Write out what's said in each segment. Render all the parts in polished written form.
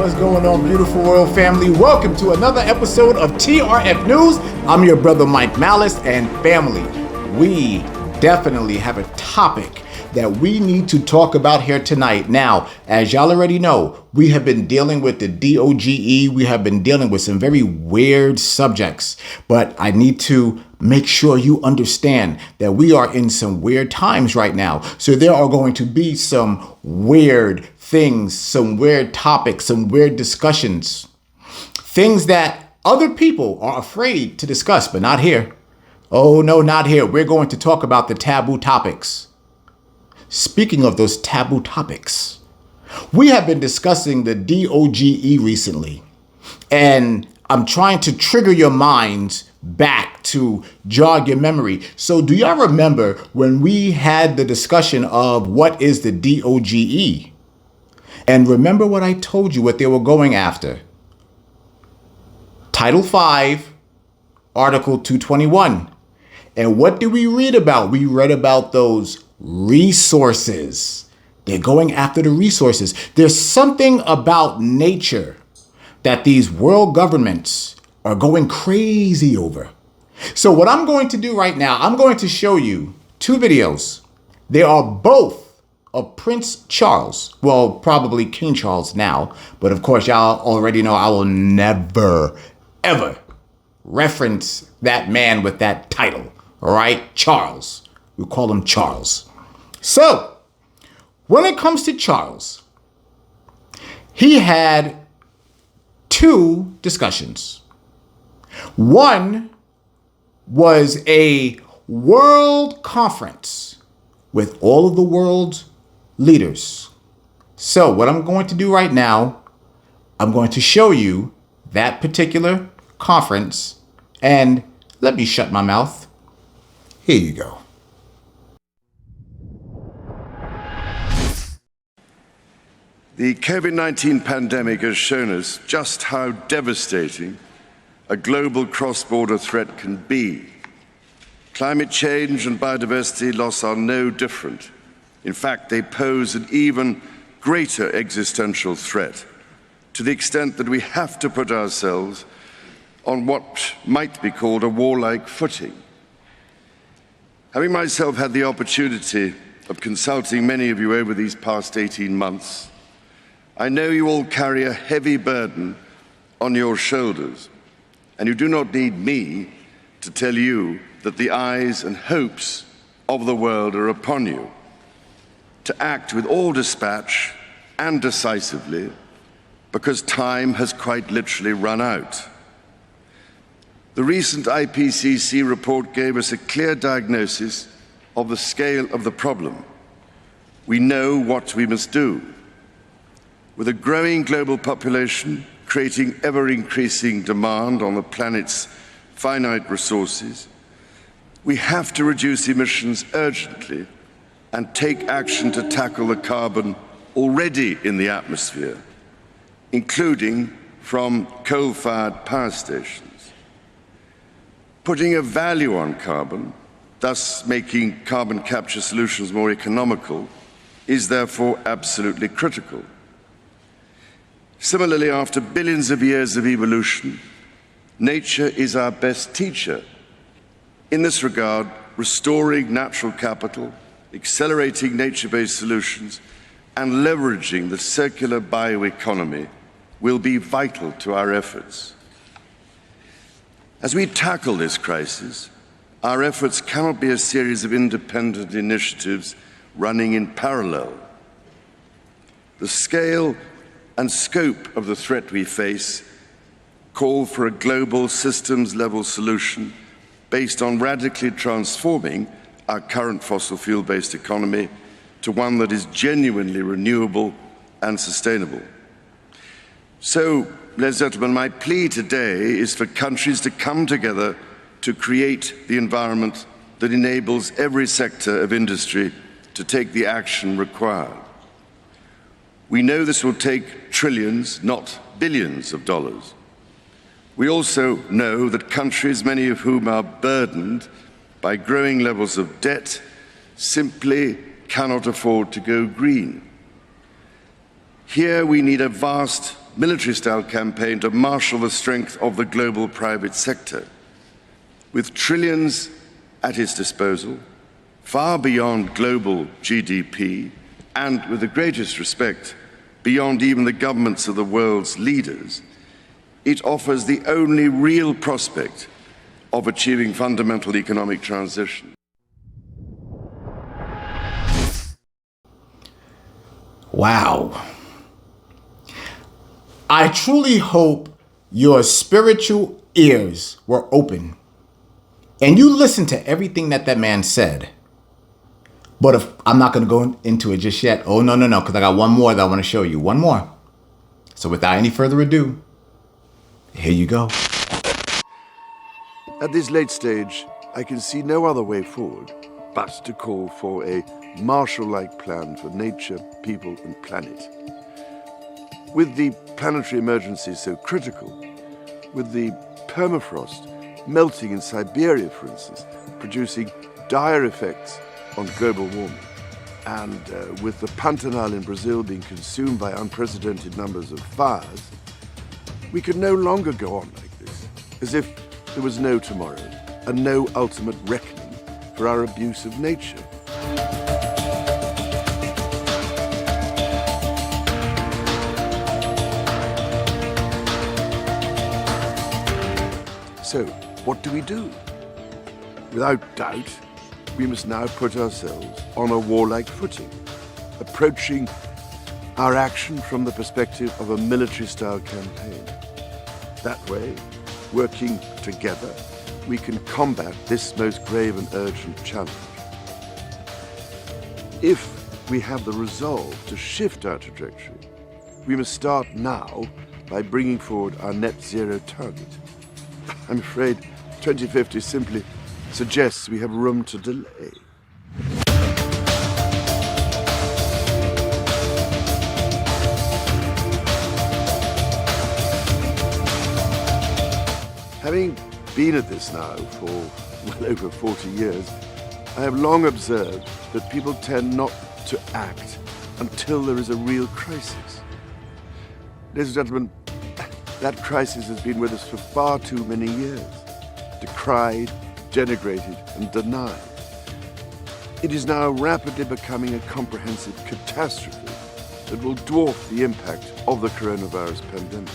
What's going on, beautiful royal family? Welcome to another episode of TRF News. I'm your brother Mike Maliss, and family, we definitely have a topic that we need to talk about here tonight. Now, as y'all already know, we have been dealing with the DOGE. We have been dealing with some very weird subjects, but I need to make sure you understand that we are in some weird times right now. So there are going to be some weird things, some weird topics, some weird discussions, things that other people are afraid to discuss, but not here. Oh, no, not here. We're going to talk about the taboo topics. Speaking of those taboo topics, we have been discussing the DOGE recently, and I'm trying to trigger your minds back to jog your memory. So do y'all remember when we had the discussion of what is the DOGE? And remember what I told you, what they were going after. Title 5, Article 221. And what did we read about? We read about those resources. They're going after the resources. There's something about nature that these world governments are going crazy over. So what I'm going to do right now, I'm going to show you two videos. They are both of Prince Charles. Well, probably King Charles now, but of course y'all already know I will never, ever reference that man with that title. All right, Charles. We call him Charles. So, when it comes to Charles, he had two discussions. One was a world conference with all of the world's leaders. So, what I'm going to do right now, I'm going to show you that particular conference, and let me shut my mouth. Here you go. The COVID-19 pandemic has shown us just how devastating a global cross-border threat can be. Climate change and biodiversity loss are no different. In fact, they pose an even greater existential threat, to the extent that we have to put ourselves on what might be called a warlike footing. Having myself had the opportunity of consulting many of you over these past 18 months, I know you all carry a heavy burden on your shoulders, and you do not need me to tell you that the eyes and hopes of the world are upon you, to act with all dispatch and decisively, because time has quite literally run out. The recent IPCC report gave us a clear diagnosis of the scale of the problem. We know what we must do. With a growing global population creating ever-increasing demand on the planet's finite resources, we have to reduce emissions urgently and take action to tackle the carbon already in the atmosphere, including from coal-fired power stations. Putting a value on carbon, thus making carbon capture solutions more economical, is therefore absolutely critical. Similarly, after billions of years of evolution, nature is our best teacher. In this regard, restoring natural capital, accelerating nature-based solutions, and leveraging the circular bioeconomy will be vital to our efforts. As we tackle this crisis, our efforts cannot be a series of independent initiatives running in parallel. The scale and scope of the threat we face call for a global systems-level solution based on radically transforming our current fossil fuel-based economy to one that is genuinely renewable and sustainable. So, ladies and gentlemen, my plea today is for countries to come together to create the environment that enables every sector of industry to take the action required. We know this will take trillions, not billions of dollars. We also know that countries, many of whom are burdened by growing levels of debt, simply cannot afford to go green. Here we need a vast military-style campaign to marshal the strength of the global private sector. With trillions at its disposal, far beyond global GDP, and with the greatest respect, beyond even the governments of the world's leaders, it offers the only real prospect of achieving fundamental economic transition. Wow. I truly hope your spiritual ears were open and you listened to everything that man said. But if I'm not going to go into it just yet. Oh, no, because I got one more that I want to show you. One more. So without any further ado, here you go. At this late stage, I can see no other way forward but to call for a Marshall-like plan for nature, people, and planet. With the planetary emergency so critical, with the permafrost melting in Siberia, for instance, producing dire effects on global warming, and with the Pantanal in Brazil being consumed by unprecedented numbers of fires, we can no longer go on like this, as if there was no tomorrow and no ultimate reckoning for our abuse of nature. So, what do we do? Without doubt, we must now put ourselves on a warlike footing, approaching our action from the perspective of a military-style campaign. That way, working together, we can combat this most grave and urgent challenge. If we have the resolve to shift our trajectory, we must start now by bringing forward our net zero target. I'm afraid 2050 simply suggests we have room to delay. Having been at this now for well over 40 years, I have long observed that people tend not to act until there is a real crisis. Ladies and gentlemen, that crisis has been with us for far too many years, decried, denigrated, and denied. It is now rapidly becoming a comprehensive catastrophe that will dwarf the impact of the coronavirus pandemic.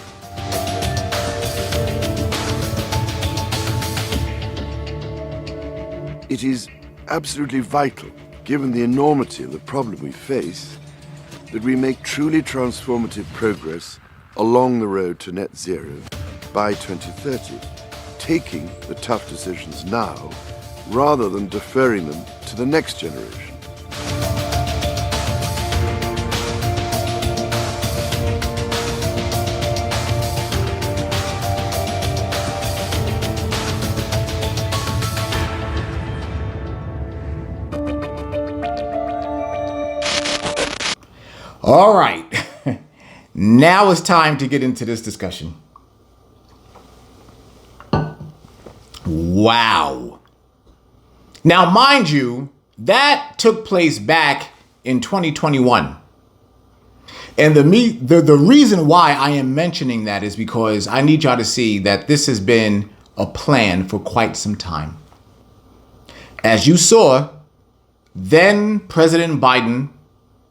It is absolutely vital, given the enormity of the problem we face, that we make truly transformative progress along the road to net zero by 2030, taking the tough decisions now rather than deferring them to the next generation. All right. Now it's time to get into this discussion. Wow. Now, mind you, that took place back in 2021. And the reason why I am mentioning that is because I need y'all to see that this has been a plan for quite some time. As you saw, then President Biden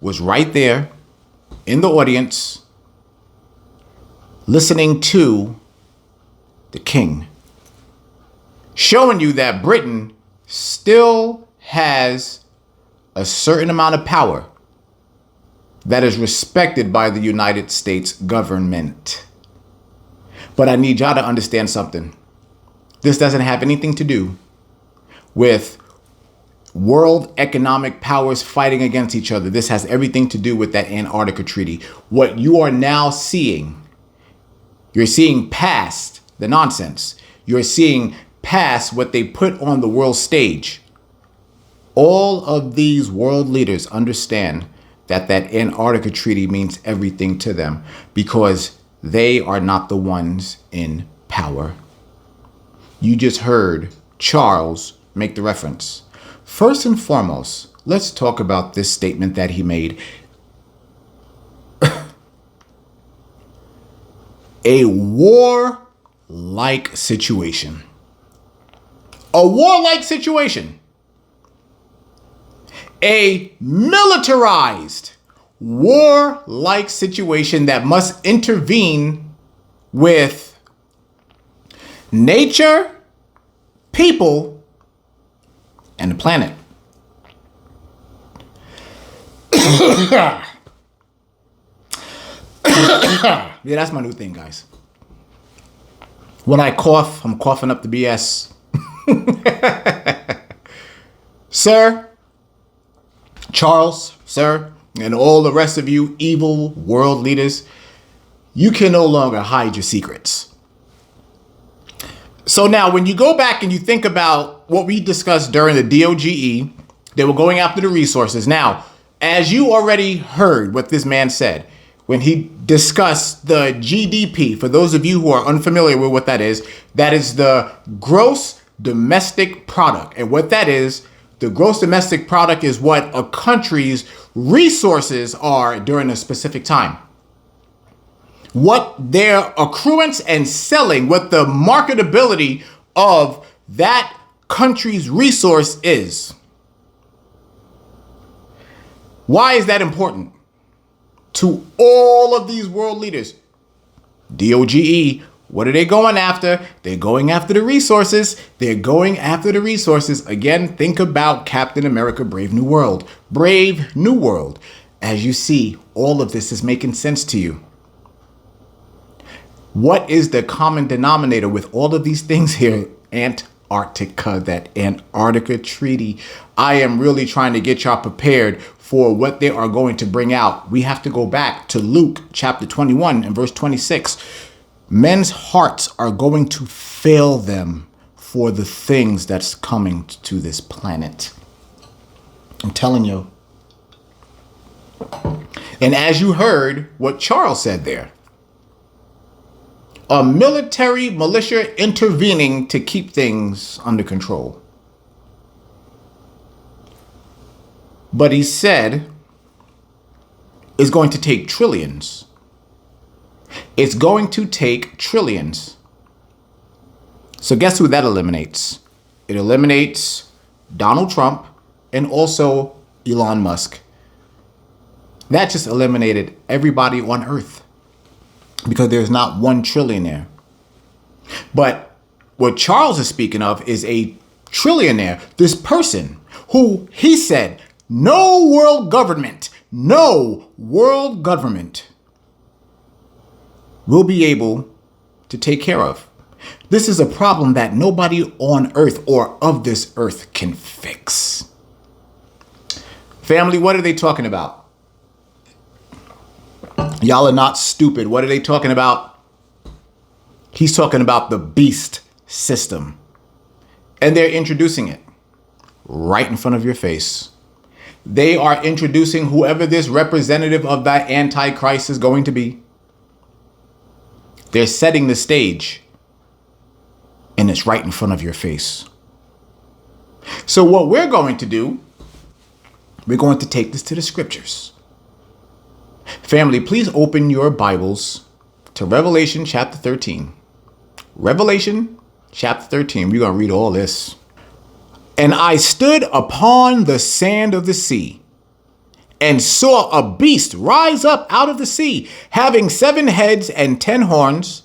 was right there in the audience listening to the king, showing you that Britain still has a certain amount of power that is respected by the United States government. But I need y'all to understand something. This doesn't have anything to do with world economic powers fighting against each other. This has everything to do with that Antarctica Treaty. What you are now seeing, you're seeing past the nonsense. You're seeing past what they put on the world stage. All of these world leaders understand that that Antarctica Treaty means everything to them because they are not the ones in power. You just heard Charles make the reference. First and foremost, let's talk about this statement that he made. A war-like situation. A warlike situation. A militarized, warlike situation that must intervene with nature, people, and the planet. Yeah, that's my new thing, guys. When I cough, I'm coughing up the BS. Sir, Charles, sir, and all the rest of you evil world leaders, you can no longer hide your secrets. So now when you go back and you think about what we discussed during the DOGE, they were going after the resources. Now, as you already heard what this man said, when he discussed the GDP, for those of you who are unfamiliar with what that is the gross domestic product. And what that is, the gross domestic product is what a country's resources are during a specific time. What their accruance and selling, what the marketability of that country's resource is. Why is that important to all of these world leaders? DOGE, what are they going after? They're going after the resources. They're going after the resources. Again, think about Captain America, Brave New World. Brave New World. As you see, all of this is making sense to you. What is the common denominator with all of these things here? Antarctica, that Antarctica treaty. I am really trying to get y'all prepared for what they are going to bring out. We have to go back to Luke chapter 21 and verse 26. Men's hearts are going to fail them for the things that's coming to this planet. I'm telling you. And as you heard what Charles said there, a military militia intervening to keep things under control. But he said it's going to take trillions. It's going to take trillions. So guess who that eliminates? It eliminates Donald Trump and also Elon Musk. That just eliminated everybody on Earth because there's not 1 trillionaire. But what Charles is speaking of is a trillionaire. This person who he said, no world government will be able to take care of. This is a problem that nobody on earth or of this earth can fix. Family, what are they talking about? Y'all are not stupid. What are they talking about? He's talking about the beast system. And they're introducing it right in front of your face. They are introducing whoever this representative of that Antichrist is going to be. They're setting the stage. And it's right in front of your face. So what we're going to do, we're going to take this to the scriptures. Family, please open your Bibles to Revelation chapter 13. Revelation chapter 13. We're going to read all this. And I stood upon the sand of the sea and saw a beast rise up out of the sea, having 7 heads and 10 horns,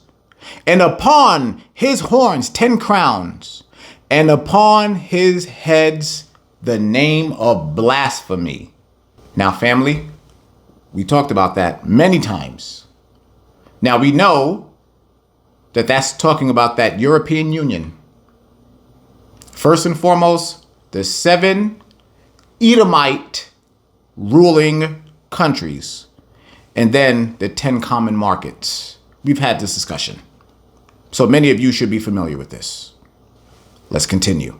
and upon his horns 10 crowns, and upon his heads the name of blasphemy. Now, family, we talked about that many times. Now, we know that that's talking about that European Union. First and foremost, the 7 Edomite ruling countries, and then the 10 common markets. We've had this discussion. So many of you should be familiar with this. Let's continue.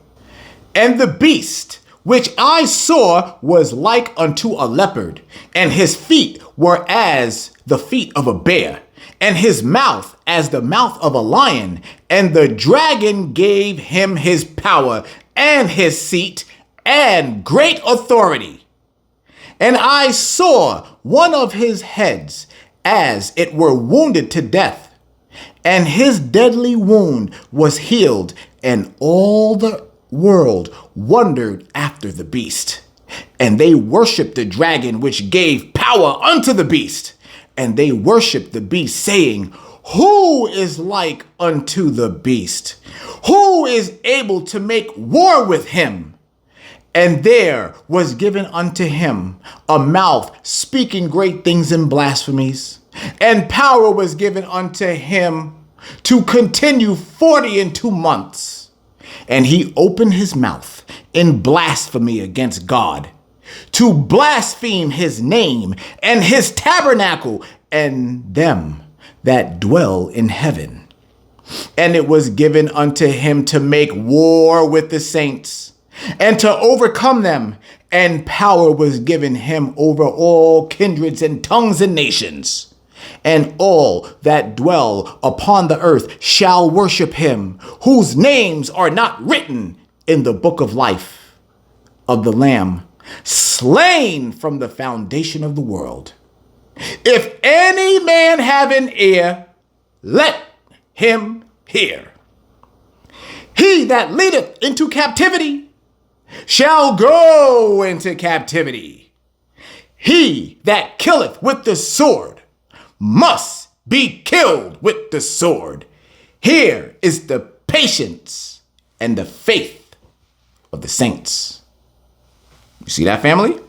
And the beast which I saw was like unto a leopard, and his feet were as the feet of a bear, and his mouth as the mouth of a lion. And the dragon gave him his power and his seat and great authority. And I saw one of his heads as it were wounded to death, and his deadly wound was healed, and all the world wondered after the beast. And they worshiped the dragon, which gave power unto the beast. And they worshiped the beast, saying, Who is like unto the beast? Who is able to make war with him? And there was given unto him a mouth speaking great things and blasphemies. And power was given unto him to continue 42 months. And he opened his mouth in blasphemy against God, to blaspheme his name and his tabernacle and them that dwell in heaven. And it was given unto him to make war with the saints and to overcome them. And power was given him over all kindreds and tongues and nations. And all that dwell upon the earth shall worship him, whose names are not written in the book of life of the Lamb, slain from the foundation of the world. If any man have an ear, let him hear. He that leadeth into captivity shall go into captivity. He that killeth with the sword must be killed with the sword. Here is the patience and the faith of the saints. You see that, family?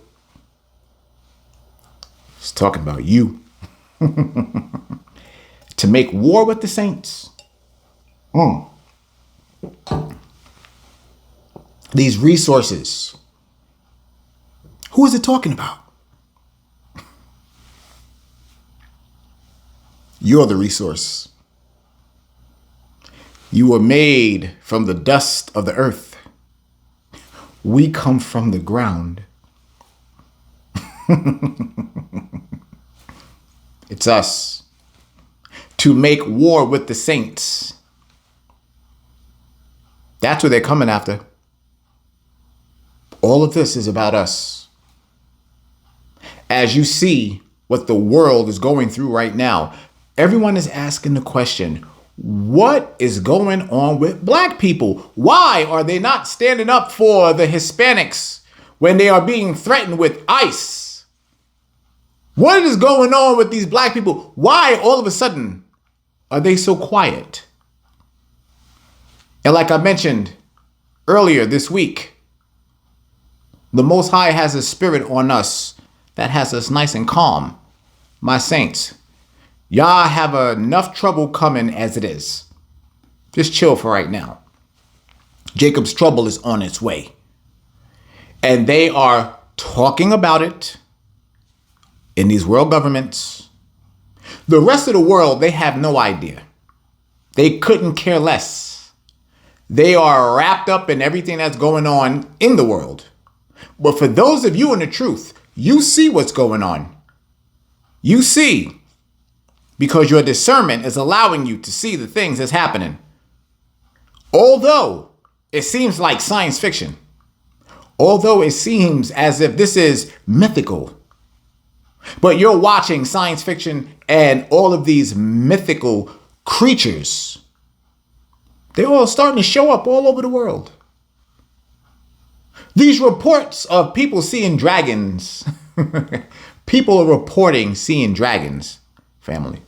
It's talking about you. To make war with the saints. These resources. Who is it talking about? You're the resource. You were made from the dust of the earth. We come from the ground. It's us to make war with the saints. That's what they're coming after. All of this is about us. As you see what the world is going through right now, everyone is asking the question, what is going on with black people? Why are they not standing up for the Hispanics when they are being threatened with ICE? What is going on with these black people? Why all of a sudden are they so quiet? And like I mentioned earlier this week, the Most High has a spirit on us that has us nice and calm. My saints, y'all have enough trouble coming as it is. Just chill for right now. Jacob's trouble is on its way. And they are talking about it in these world governments. The rest of the world, they have no idea. They couldn't care less. They are wrapped up in everything that's going on in the world. But for those of you in the truth, you see what's going on. You see, because your discernment is allowing you to see the things that's happening. Although it seems like science fiction, although it seems as if this is mythical, but you're watching science fiction and all of these mythical creatures, they're all starting to show up all over the world. These reports of people seeing dragons, people are reporting seeing dragons, family.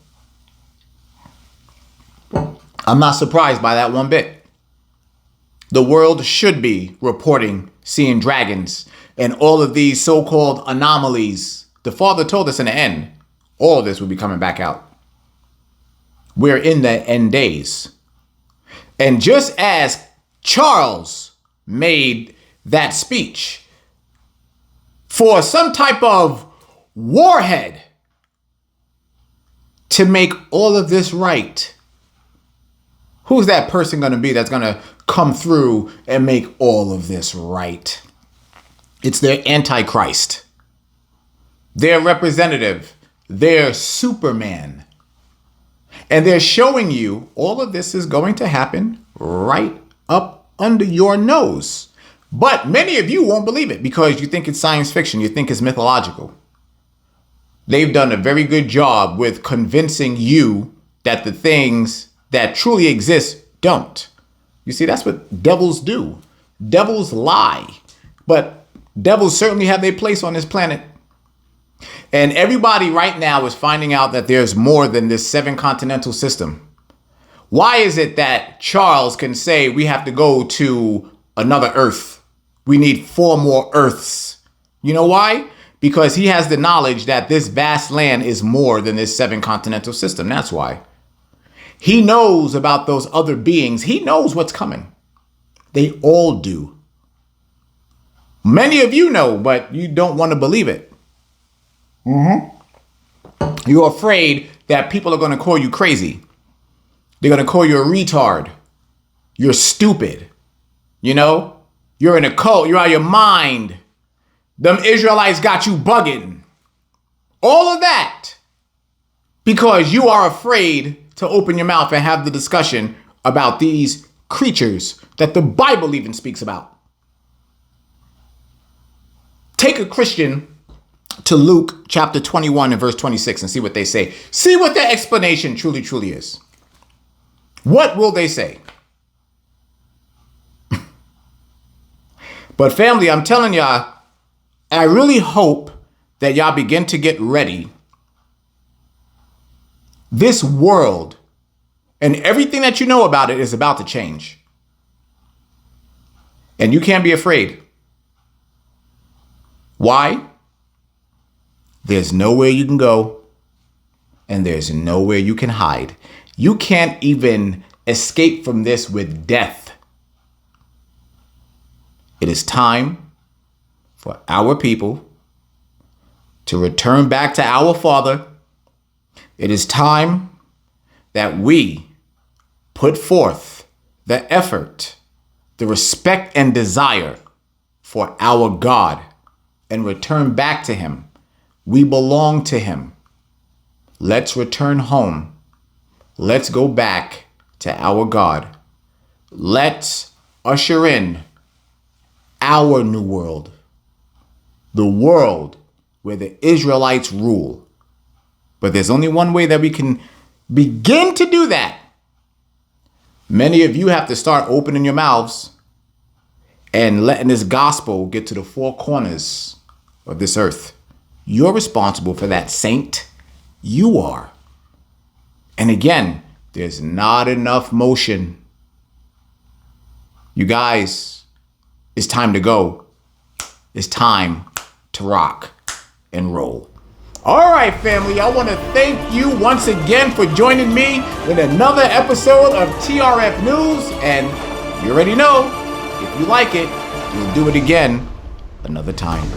I'm not surprised by that one bit. The world should be reporting seeing dragons and all of these so-called anomalies. The Father told us in the end, all of this will be coming back out. We're in the end days. And just as Charles made that speech for some type of warhead to make all of this right, who's that person going to be that's going to come through and make all of this right? It's their Antichrist, their representative, their Superman. And they're showing you all of this is going to happen right up under your nose. But many of you won't believe it because you think it's science fiction. You think it's mythological. They've done a very good job with convincing you that the things that truly exist don't. You see, that's what devils do. Devils lie. But devils certainly have their place on this planet. And everybody right now is finding out that there's more than this 7-continental system. Why is it that Charles can say we have to go to another Earth? We need 4 more Earths. You know why? Because he has the knowledge that this vast land is more than this 7-continental system. That's why. He knows about those other beings. He knows what's coming. They all do. Many of you know, but you don't want to believe it. You're afraid that people are going to call you crazy. They're going to call you a retard. You're stupid. You know, you're in a cult. You're out of your mind. Them Israelites got you bugging. All of that because you are afraid to open your mouth and have the discussion about these creatures that the Bible even speaks about. Take a Christian to Luke chapter 21 and verse 26 and see what they say. See what their explanation truly is. What will they say? But family, I'm telling y'all, I really hope that y'all begin to get ready. This world and everything that you know about it is about to change. And you can't be afraid. Why? There's nowhere you can go, and there's nowhere you can hide. You can't even escape from this with death. It is time for our people to return back to our Father. It is time that we put forth the effort, the respect and desire for our God and return back to Him. We belong to Him. Let's return home. Let's go back to our God. Let's usher in our new world. The world where the Israelites rule. But there's only one way that we can begin to do that. Many of you have to start opening your mouths and letting this gospel get to the 4 corners of this earth. You're responsible for that, saint. You are. And again, there's not enough motion. You guys, it's time to go. It's time to rock and roll. All right, family, I want to thank you once again for joining me in another episode of TRF News. And you already know, if you like it, we'll do it again another time.